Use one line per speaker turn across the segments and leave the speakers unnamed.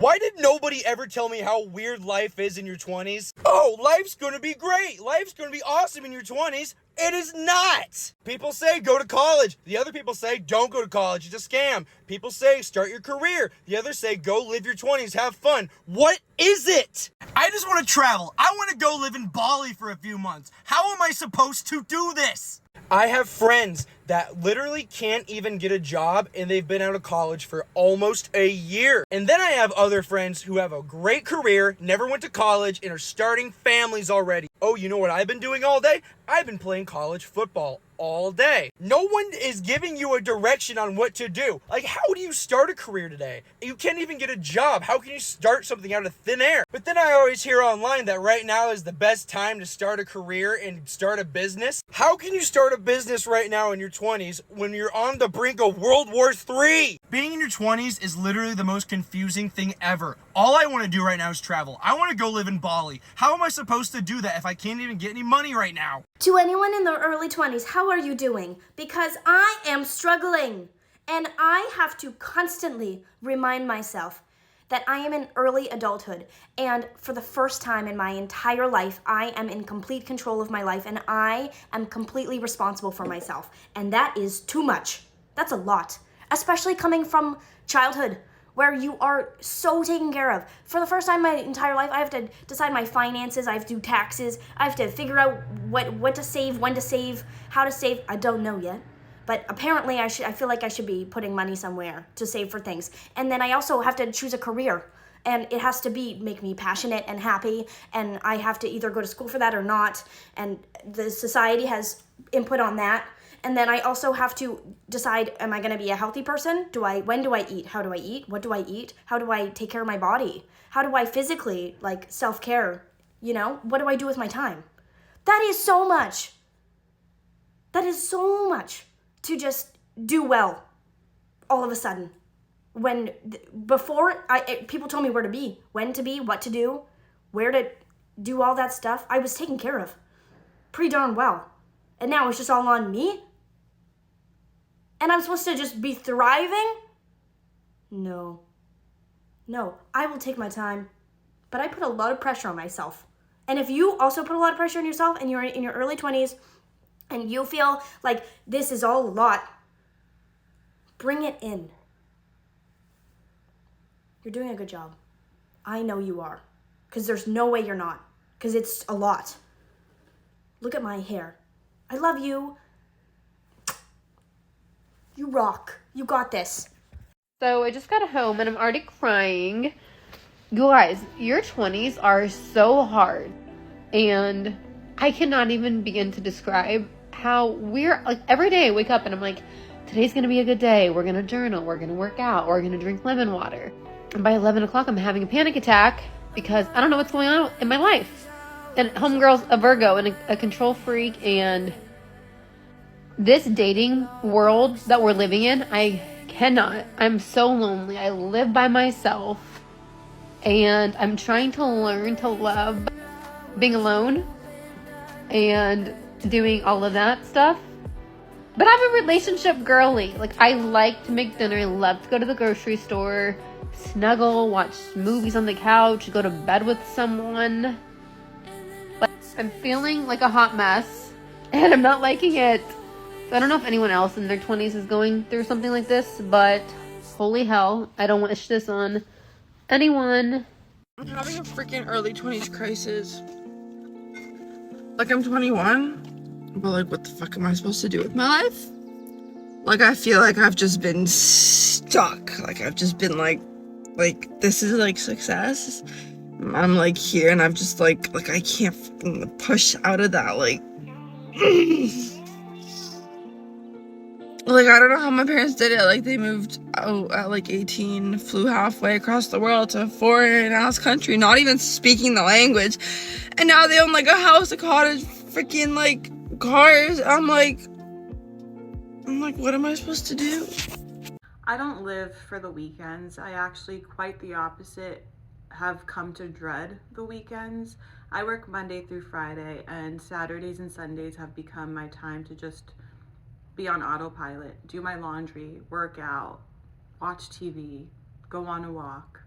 Why did nobody ever tell me how weird life is in your 20s? Oh, life's gonna be great. Life's gonna be awesome in your 20s. It is not. People say go to college. The other people say don't go to college. It's a scam. People say start your career. The others say go live your 20s, have fun. What is it? I just want to travel. I want to go live in Bali for a few months. How am I supposed to do this? I have friends that literally can't even get a job and they've been out of college for almost a year. And then I have other friends who have a great career, never went to college, and are starting families already. Oh, you know what I've been doing all day? I've been playing college football all day. No one is giving you a direction on what to do. Like, how do you start a career today? You can't even get a job. How can you start something out of thin air? But then I always hear online that right now is the best time to start a career and start a business. How can you start a business right now in your 20s when you're on the brink of World War III? Being in your 20s is literally the most confusing thing ever. All I want to do right now is travel. I want to go live in Bali. How am I supposed to do that if I can't even get any money right now?
To anyone in their early 20s, how are you doing? Because I am struggling. And I have to constantly remind myself that I am in early adulthood. And for the first time in my entire life, I am in complete control of my life and I am completely responsible for myself. And that is too much. That's a lot. Especially coming from childhood, where you are so taken care of. For the first time in my entire life, I have to decide my finances, I have to do taxes, I have to figure out what to save, when to save, how to save. I don't know yet. But apparently I feel like I should be putting money somewhere to save for things. And then I also have to choose a career. And it has to make me passionate and happy. And I have to either go to school for that or not. And the society has input on that. And then I also have to decide, am I going to be a healthy person? When do I eat? How do I eat? What do I eat? How do I take care of my body? How do I physically, self-care? What do I do with my time? That is so much. That is so much to just do well all of a sudden. When before, people told me where to be, when to be, what to do, where to do all that stuff. I was taken care of pretty darn well. And now it's just all on me? And I'm supposed to just be thriving? No, I will take my time, but I put a lot of pressure on myself. And if you also put a lot of pressure on yourself and you're in your early 20s and you feel like this is all a lot, bring it in. You're doing a good job. I know you are, because there's no way you're not, because it's a lot. Look at my hair. I love you. You rock. You got this.
So I just got home and I'm already crying. You guys, your 20s are so hard. And I cannot even begin to describe how every day I wake up and I'm like, today's going to be a good day. We're going to journal. We're going to work out. We're going to drink lemon water. And by 11 o'clock, I'm having a panic attack because I don't know what's going on in my life. And homegirl's a Virgo and a control freak. And this dating world that we're living in, I cannot. I'm so lonely. I live by myself. And I'm trying to learn to love being alone and doing all of that stuff. But I'm a relationship girly. I like to make dinner. I love to go to the grocery store, snuggle, watch movies on the couch, go to bed with someone. But I'm feeling like a hot mess and I'm not liking it. So I don't know if anyone else in their 20s is going through something like this, but holy hell, I don't wish this on anyone.
I'm having a freaking early 20s crisis. I'm 21, but what the fuck am I supposed to do with my life? I feel like I've just been stuck. I've just been this is success. I'm here and I'm just I can't fucking push out of that. I don't know how my parents did it. They moved out at 18, flew halfway across the world to a foreign-ass country, not even speaking the language. And now they own, a house, a cottage, freaking, cars. I'm what am I supposed to do?
I don't live for the weekends. I actually, quite the opposite, have come to dread the weekends. I work Monday through Friday, and Saturdays and Sundays have become my time to just be on autopilot, do my laundry, work out, watch TV, go on a walk.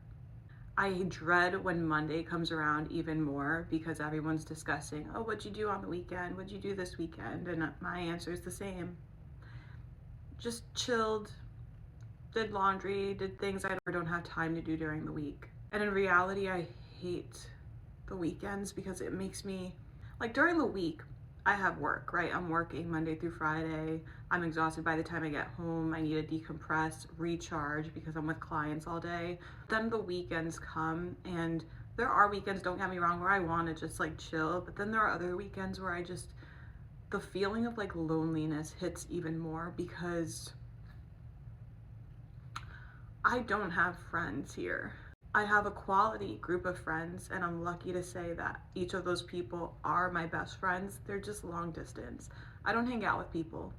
I dread when Monday comes around even more because everyone's discussing, oh, what'd you do on the weekend? What'd you do this weekend? And my answer is the same. Just chilled, did laundry, did things I don't have time to do during the week. And in reality, I hate the weekends because it makes me, like during the week, I have work, right? I'm working Monday through Friday. I'm exhausted by the time I get home. I need to decompress, recharge because I'm with clients all day. Then the weekends come, and there are weekends, don't get me wrong, where I want to just like chill, but then there are other weekends where the feeling of like loneliness hits even more because I don't have friends here. I have a quality group of friends, and I'm lucky to say that each of those people are my best friends. They're just long distance. I don't hang out with people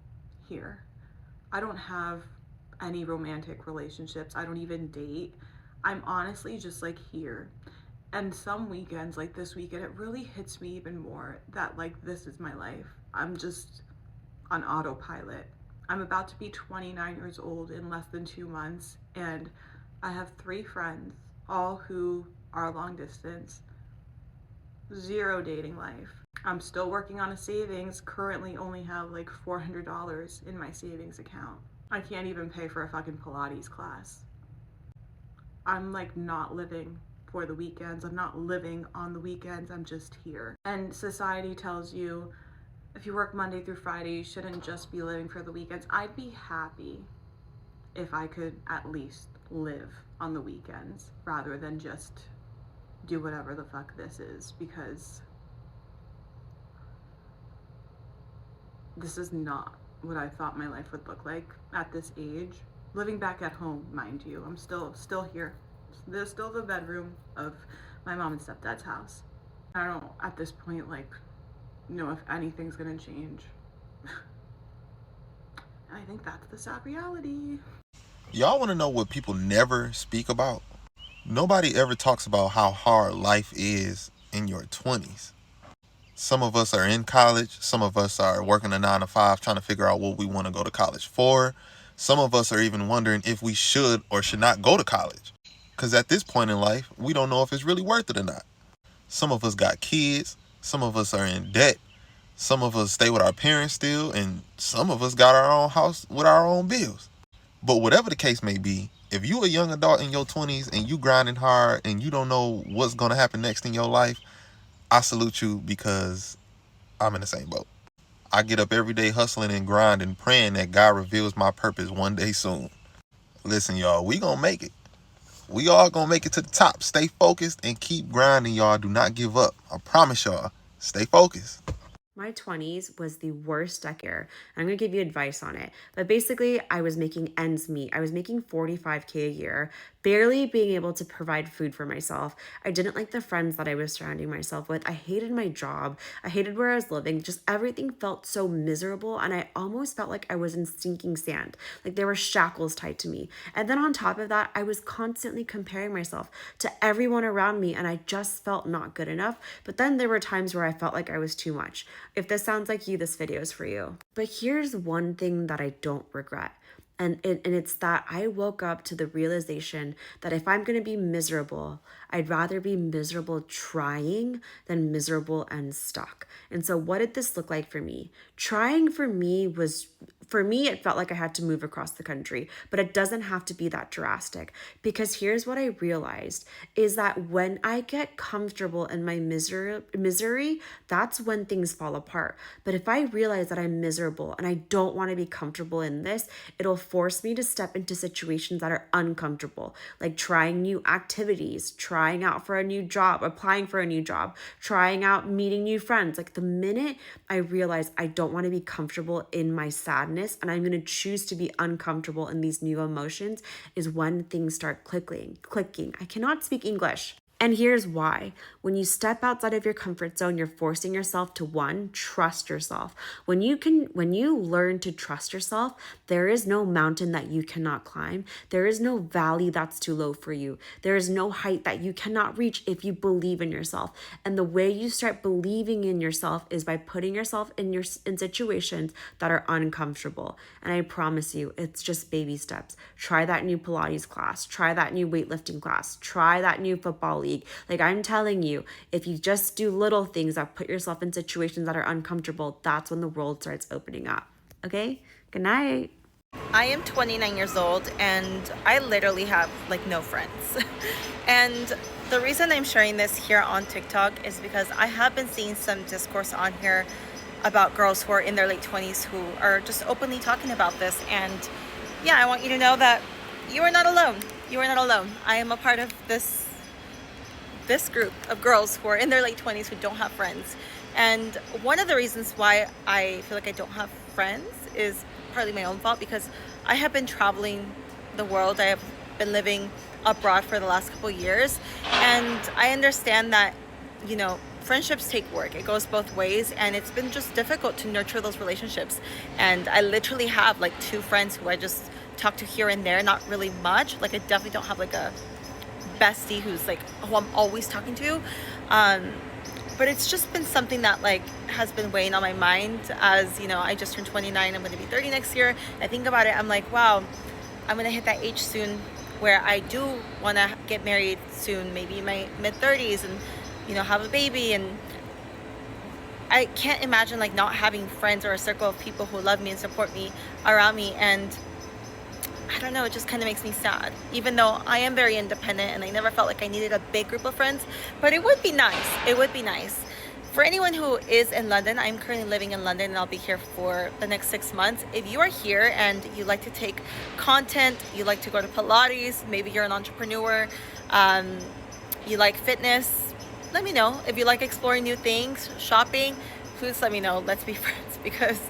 here. I don't have any romantic relationships. I don't even date. I'm honestly just like here. And some weekends, like this weekend, it really hits me even more that like this is my life. I'm just on autopilot. I'm about to be 29 years old in less than 2 months, and I have 3 friends, all who are long distance, 0 dating life. I'm still working on a savings, currently only have like $400 in my savings account. I can't even pay for a fucking Pilates class. I'm like not living for the weekends. I'm not living on the weekends. I'm just here. And society tells you if you work Monday through Friday, you shouldn't just be living for the weekends. I'd be happy if I could at least live on the weekends rather than just do whatever the fuck this is, because this is not what I thought my life would look like at this age. Living back at home, mind you. I'm still here. There's still the bedroom of my mom and stepdad's house. I don't at this point like know if anything's gonna change. I think that's the sad reality.
Y'all want to know what people never speak about? Nobody ever talks about how hard life is in your 20s. Some of us are in college. Some of us are working a 9 to 5 trying to figure out what we want to go to college for. Some of us are even wondering if we should or should not go to college. Because at this point in life, we don't know if it's really worth it or not. Some of us got kids. Some of us are in debt. Some of us stay with our parents still. And some of us got our own house with our own bills. But whatever the case may be, if you a young adult in your 20s and you grinding hard and you don't know what's going to happen next in your life, I salute you because I'm in the same boat. I get up every day hustling and grinding, praying that God reveals my purpose one day soon. Listen, y'all, we gonna make it. We all gonna make it to the top. Stay focused and keep grinding, y'all. Do not give up. I promise y'all. Stay focused.
My 20s was the worst decade. I'm going to give you advice on it. But basically, I was making ends meet. I was making $45K a year, barely being able to provide food for myself. I didn't like the friends that I was surrounding myself with. I hated my job. I hated where I was living. Just everything felt so miserable. And I almost felt like I was in sinking sand. Like there were shackles tied to me. And then on top of that, I was constantly comparing myself to everyone around me. And I just felt not good enough. But then there were times where I felt like I was too much. If this sounds like you, this video is for you. But here's one thing that I don't regret. And it's that I woke up to the realization that if I'm going to be miserable, I'd rather be miserable trying than miserable and stuck. And so what did this look like for me? Trying for me, it felt like I had to move across the country, but it doesn't have to be that drastic, because here's what I realized is that when I get comfortable in my misery, that's when things fall apart. But if I realize that I'm miserable and I don't want to be comfortable in this, it'll force me to step into situations that are uncomfortable, like trying new activities, trying out for a new job, applying for a new job, trying out meeting new friends. Like the minute I realize I don't want to be comfortable in my sadness and I'm going to choose to be uncomfortable in these new emotions is when things start clicking. I cannot speak English. And here's why. When you step outside of your comfort zone, you're forcing yourself to, one, trust yourself. When you learn to trust yourself, there is no mountain that you cannot climb. There is no valley that's too low for you. There is no height that you cannot reach if you believe in yourself. And the way you start believing in yourself is by putting yourself in situations that are uncomfortable. And I promise you, it's just baby steps. Try that new Pilates class, try that new weightlifting class, try that new football league. Like, I'm telling you, if you just do little things that put yourself in situations that are uncomfortable, that's when the world starts opening up. Okay? Good night.
I am 29 years old and I literally have like no friends. And the reason I'm sharing this here on TikTok is because I have been seeing some discourse on here about girls who are in their late 20s who are just openly talking about this. And yeah, I want you to know that you are not alone. You are not alone. I am a part of this group of girls who are in their late 20s who don't have friends. And one of the reasons why I feel like I don't have friends is partly my own fault, because I have been traveling the world. I have been living abroad for the last couple of years, and I understand that, you know, friendships take work. It goes both ways, and it's been just difficult to nurture those relationships. And I literally have like 2 friends who I just talk to here and there, not really much. Like, I definitely don't have like a bestie who's like who I'm always talking to, but it's just been something that like has been weighing on my mind. As you know, I just turned 29, I'm going to be 30 next year. I think about it, I'm like, wow, I'm going to hit that age soon where I do want to get married soon, maybe in my mid-30s, and you know, have a baby. And I can't imagine like not having friends or a circle of people who love me and support me around me. And I don't know, it just kind of makes me sad, even though I am very independent and I never felt like I needed a big group of friends. But it would be nice. It would be nice. For anyone who is in London, I'm currently living in London and I'll be here for the next 6 months. If you are here and you like to take content, you like to go to Pilates, maybe you're an entrepreneur, you like fitness, let me know. If you like exploring new things, shopping, please let me know. Let's be friends, because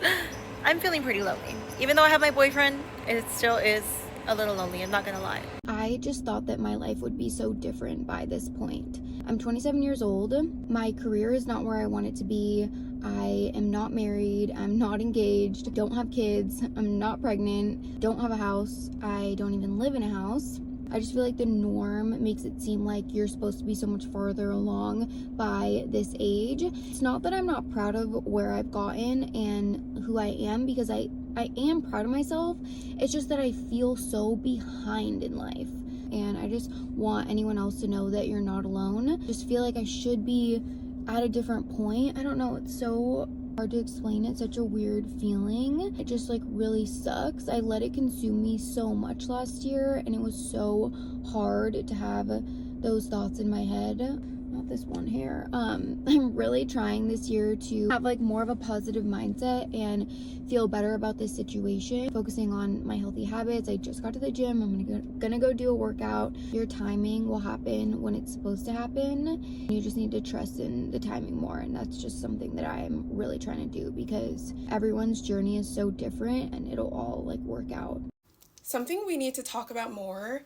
I'm feeling pretty lonely. Even though I have my boyfriend, it still is a little lonely, I'm not gonna lie.
I just thought that my life would be so different by this point. I'm 27 years old. My career is not where I want it to be. I am not married. I'm not engaged. Don't have kids. I'm not pregnant. Don't have a house. I don't even live in a house. I just feel like the norm makes it seem like you're supposed to be so much farther along by this age. It's not that I'm not proud of where I've gotten and who I am, because I am proud of myself. It's just that I feel so behind in life. And I just want anyone else to know that you're not alone. Just feel like I should be at a different point. I don't know, it's so hard to explain. It's such a weird feeling. It just like really sucks. I let it consume me so much last year, and it was so hard to have those thoughts in my head. Not this one here. I'm really trying this year to have like more of a positive mindset and feel better about this situation, focusing on my healthy habits. I just got to the gym. I'm gonna go do a workout. Your timing will happen when it's supposed to happen. You just need to trust in the timing more, and that's just something that I'm really trying to do, because everyone's journey is so different and it'll all like work out.
Something we need to talk about more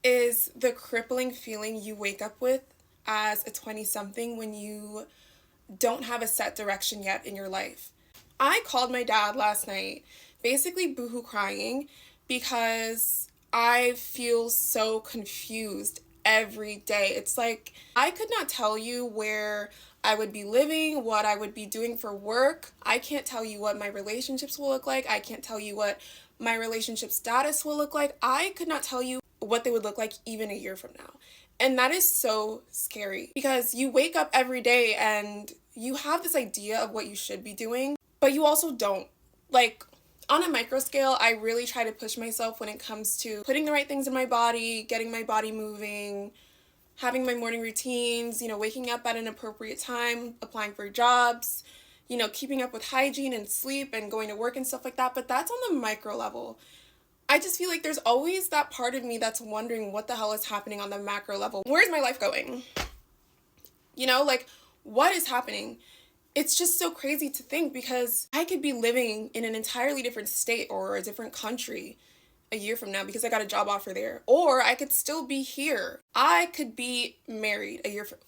is the crippling feeling you wake up with as a 20-something when you don't have a set direction yet in your life. I called my dad last night, basically boohoo crying, because I feel so confused every day. It's like I could not tell you where I would be living, what I would be doing for work. I can't tell you what my relationships will look like. I can't tell you what my relationship status will look like. I could not tell you what they would look like even a year from now. And that is so scary, because you wake up every day and you have this idea of what you should be doing, but you also don't. Like, on a micro scale, I really try to push myself when it comes to putting the right things in my body, getting my body moving, having my morning routines, waking up at an appropriate time, applying for jobs, keeping up with hygiene and sleep and going to work and stuff like that. But that's on the micro level. I just feel like there's always that part of me that's wondering what the hell is happening on the macro level. Where's my life going? What is happening? It's just so crazy to think, because I could be living in an entirely different state or a different country a year from now because I got a job offer there. Or I could still be here. I could be married a year from,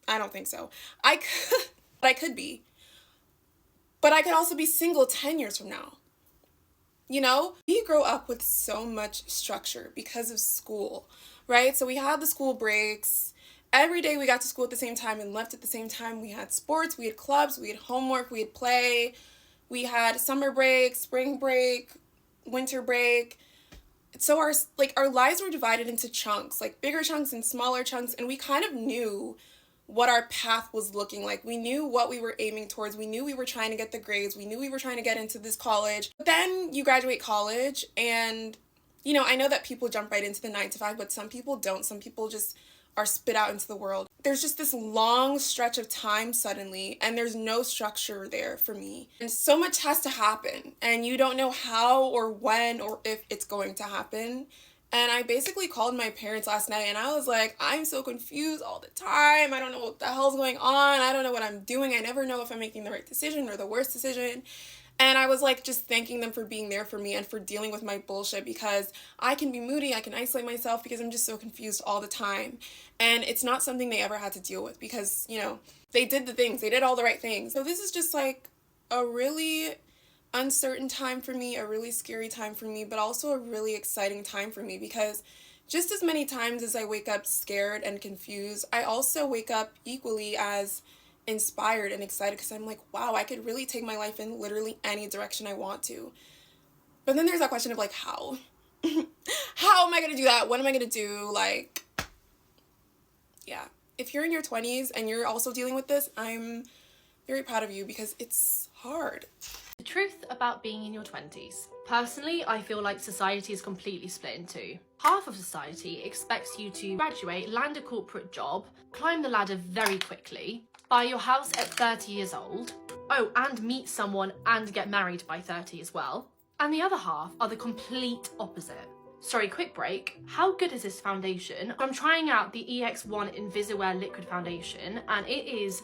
I don't think so. I could be. But I could also be single 10 years from now. You know, we grow up with so much structure because of school, right? So we had the school breaks. Every day we got to school at the same time and left at the same time. We had sports, we had clubs, we had homework, we had play. We had summer break, spring break, winter break. So our lives were divided into chunks, like bigger chunks and smaller chunks, and we kind of knew what our path was looking like. We knew what we were aiming towards. We knew we were trying to get the grades. We knew we were trying to get into this college. But then you graduate college and, you know, I know that people jump right into the 9 to 5, but some people don't. Some people just are spit out into the world. There's just this long stretch of time suddenly, and there's no structure there for me. And so much has to happen, and you don't know how or when or if it's going to happen. And I basically called my parents last night and I was like, I'm so confused all the time. I don't know what the hell's going on. I don't know what I'm doing. I never know if I'm making the right decision or the worst decision. And I was like just thanking them for being there for me and for dealing with my bullshit, because I can be moody, I can isolate myself because I'm just so confused all the time. And it's not something they ever had to deal with because, you know, they did the things, they did all the right things. So this is just like a really uncertain time for me, a really scary time for me, but also a really exciting time for me, because just as many times as I wake up scared and confused, I also wake up equally as inspired and excited because I'm like, wow, I could really take my life in literally any direction I want to. But then there's that question of like, how? How am I going to do that? What am I going to do? Like, yeah. If you're in your 20s and you're also dealing with this, I'm very proud of you because it's hard.
The truth about being in your 20s. Personally, I feel like society is completely split in two. Half of society expects you to graduate, land a corporate job, climb the ladder very quickly, buy your house at 30 years old, oh, and meet someone and get married by 30 as well. And the other half are the complete opposite. Sorry, quick break. How good is this foundation? I'm trying out the EX1 Invisiwear Liquid Foundation and it is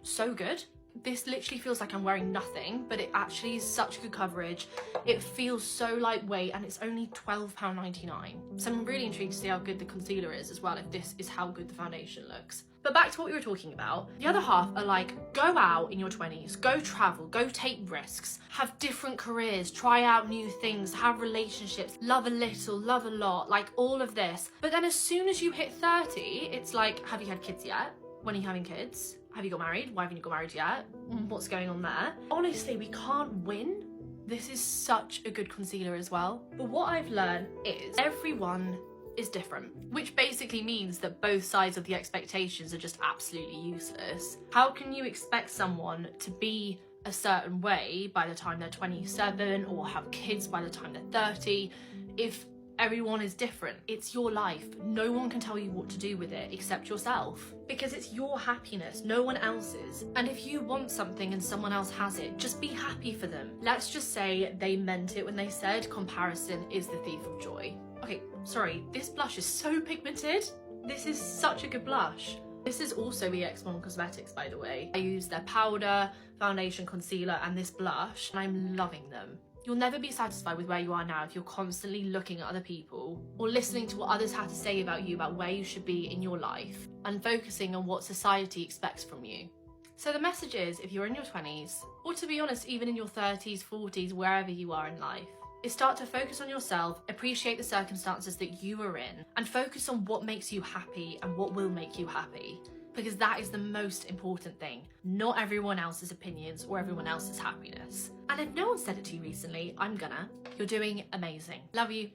so good. This literally feels like I'm wearing nothing, but it actually is such good coverage. It feels so lightweight and it's only £12.99. So I'm really intrigued to see how good the concealer is as well, if this is how good the foundation looks. But back to what we were talking about. The other half are like, go out in your 20s, go travel, go take risks, have different careers, try out new things, have relationships, love a little, love a lot, like all of this. But then as soon as you hit 30, it's like, have you had kids yet? When are you having kids? Have you got married? Why haven't you got married yet? What's going on there? Honestly, we can't win. This is such a good concealer as well. But what I've learned is everyone is different, which basically means that both sides of the expectations are just absolutely useless. How can you expect someone to be a certain way by the time they're 27 or have kids by the time they're 30 if everyone is different? It's your life. No one can tell you what to do with it except yourself. Because it's your happiness, no one else's. And if you want something and someone else has it, just be happy for them. Let's just say they meant it when they said comparison is the thief of joy. Okay, sorry, this blush is so pigmented. This is such a good blush. This is also EX1 Cosmetics, by the way. I use their powder, foundation, concealer, and this blush, and I'm loving them. You'll never be satisfied with where you are now if you're constantly looking at other people or listening to what others have to say about you, about where you should be in your life, and focusing on what society expects from you. So the message is, if you're in your 20s, or to be honest, even in your 30s, 40s, wherever you are in life, is start to focus on yourself, appreciate the circumstances that you are in, and focus on what makes you happy and what will make you happy. Because that is the most important thing, not everyone else's opinions or everyone else's happiness. And if no one said it to you recently, I'm gonna. You're doing amazing. Love you.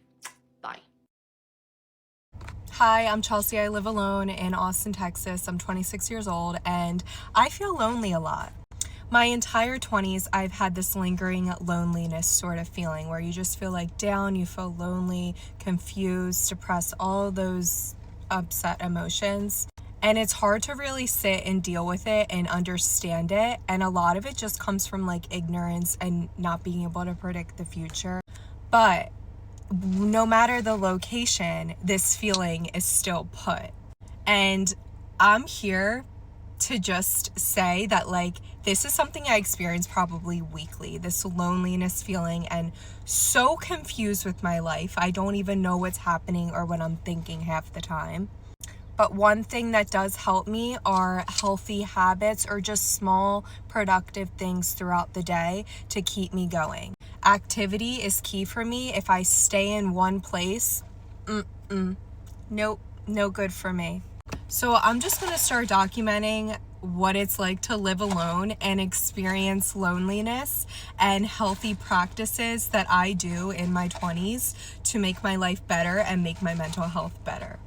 Bye.
Hi, I'm Chelsea. I live alone in Austin, Texas. I'm 26 years old and I feel lonely a lot. My entire 20s, I've had this lingering loneliness sort of feeling where you just feel like down, you feel lonely, confused, depressed, all those upset emotions. And it's hard to really sit and deal with it and understand it. And a lot of it just comes from like ignorance and not being able to predict the future. But no matter the location, this feeling is still put. And I'm here to just say that, like, this is something I experience probably weekly, this loneliness feeling, and so confused with my life. I don't even know what's happening or what I'm thinking half the time. But one thing that does help me are healthy habits or just small productive things throughout the day to keep me going. Activity is key for me. If I stay in one place, nope, no good for me. So I'm just going to start documenting what it's like to live alone and experience loneliness and healthy practices that I do in my 20s to make my life better and make my mental health better.